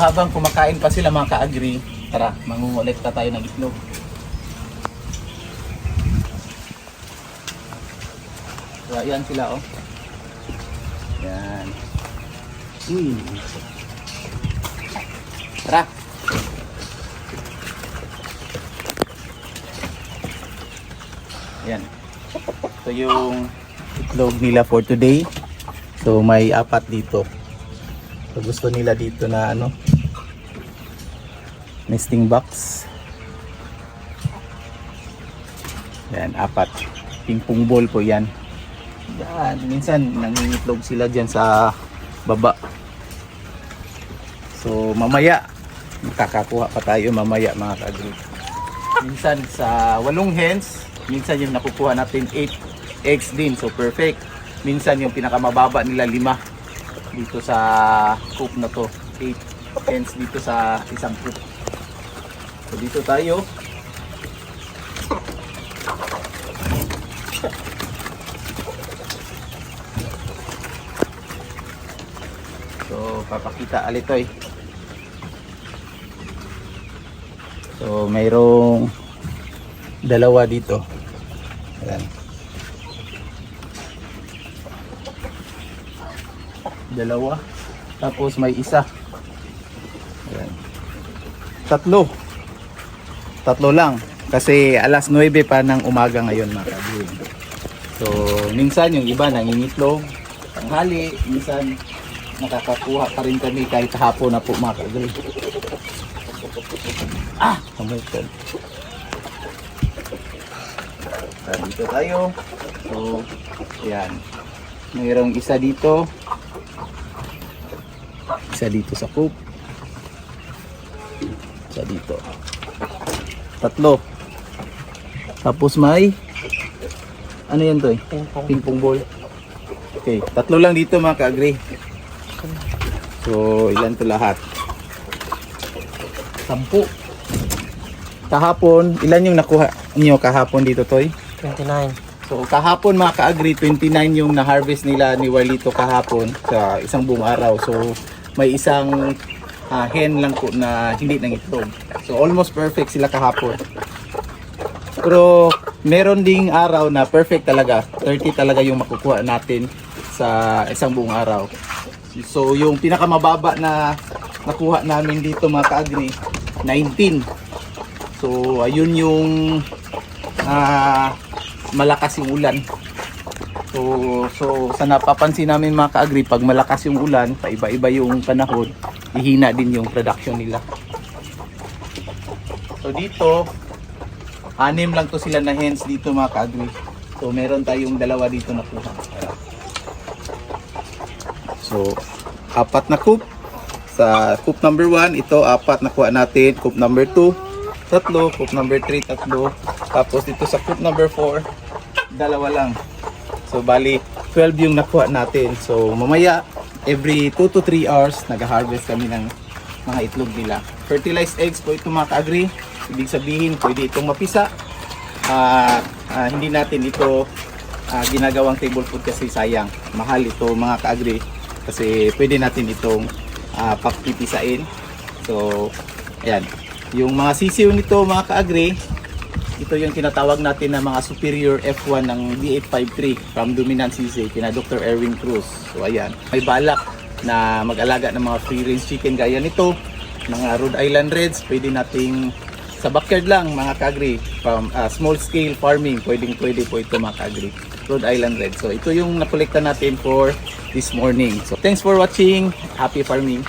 habang kumakain pa sila mga ka-agri, tara, mangungulekta tayo ng itlog. So, ayan sila, oh. Yan. Tara. Yan. Ito yung itlog nila for today. So may 4 dito. So gusto nila dito na ano, nesting box. Yan, 4. Pingpong ball po yan. Yan, minsan nangingitlog sila dyan sa baba. So mamaya makakakuha pa tayo mamaya mga ka-agri. Minsan sa 8 hens, minsan yung nakukuha natin 8 eggs din, so perfect. Minsan yung pinakamababa nila 5 dito sa coop na to, 8 hens dito sa isang coop. So dito tayo. So papakita alitoy. So mayroong 2 dito. Ayan. 2. Tapos may 1. Ayan. 3 lang. Kasi alas 9 pa ng umaga ngayon mga ka-agri. So minsan yung iba nangingitlog tanghali, minsan nakakakuha pa rin kami kahit hapon na po mga ka-agri. Kamutan. Dito tayo. So, yan. Mayroong 1 dito. 1 dito sa coop. 1 dito. 3. Tapos may ano yan to eh? Ping-pong ball. Okay, 3 lang dito mga ka-agri. So, ilan to lahat? 10. Kahapon, ilan yung nakuha niyo kahapon dito, Toy? 29. So kahapon mga ka-agri, 29 yung na-harvest nila ni Walito kahapon sa isang buong araw. So may isang hen lang po na hindi nangitlog. So almost perfect sila kahapon. Pero meron ding araw na perfect talaga. 30 talaga yung makukuha natin sa isang buong araw. So yung pinakamababa na nakuha namin dito mga ka-agri, 19. So ayun yung malakas yung ulan. So sa napapansin namin mga ka-agri, pag malakas yung ulan, paiba-iba yung panahon, ihina din yung production nila. So dito 6 lang to sila na hens dito mga ka-agri. So meron tayong 2 dito na kuha. So 4 na coop. Sa coop number 1, ito 4 nakuha natin. Coop number 2, 3, coop number 3, 3. Tapos dito sa coop number 4, 2 lang. So bali 12 yung nakuha natin. So mamaya every 2 to 3 hours nag-harvest kami ng mga itlog nila. Fertilized eggs po ito mga ka-agri. Ibig sabihin pwede itong mapisa. Hindi natin ito ginagawang table food kasi sayang. Mahal ito mga ka-agri kasi pwede natin itong papipisain. So ayan. Yung mga sisiw nito mga ka-agri, ito yung tinatawag natin na mga superior F1 ng D853 from Dominant Sisig kina Dr. Erwin Cruz. So ayan, may balak na mag-alaga ng mga free range chicken gaya nito, mga Rhode Island Reds, pwede nating sa backyard lang mga ka-agri, from small scale farming, pwede po ito mga ka-agri, Rhode Island Reds. So ito yung nakolekta natin for this morning. So thanks for watching, happy farming.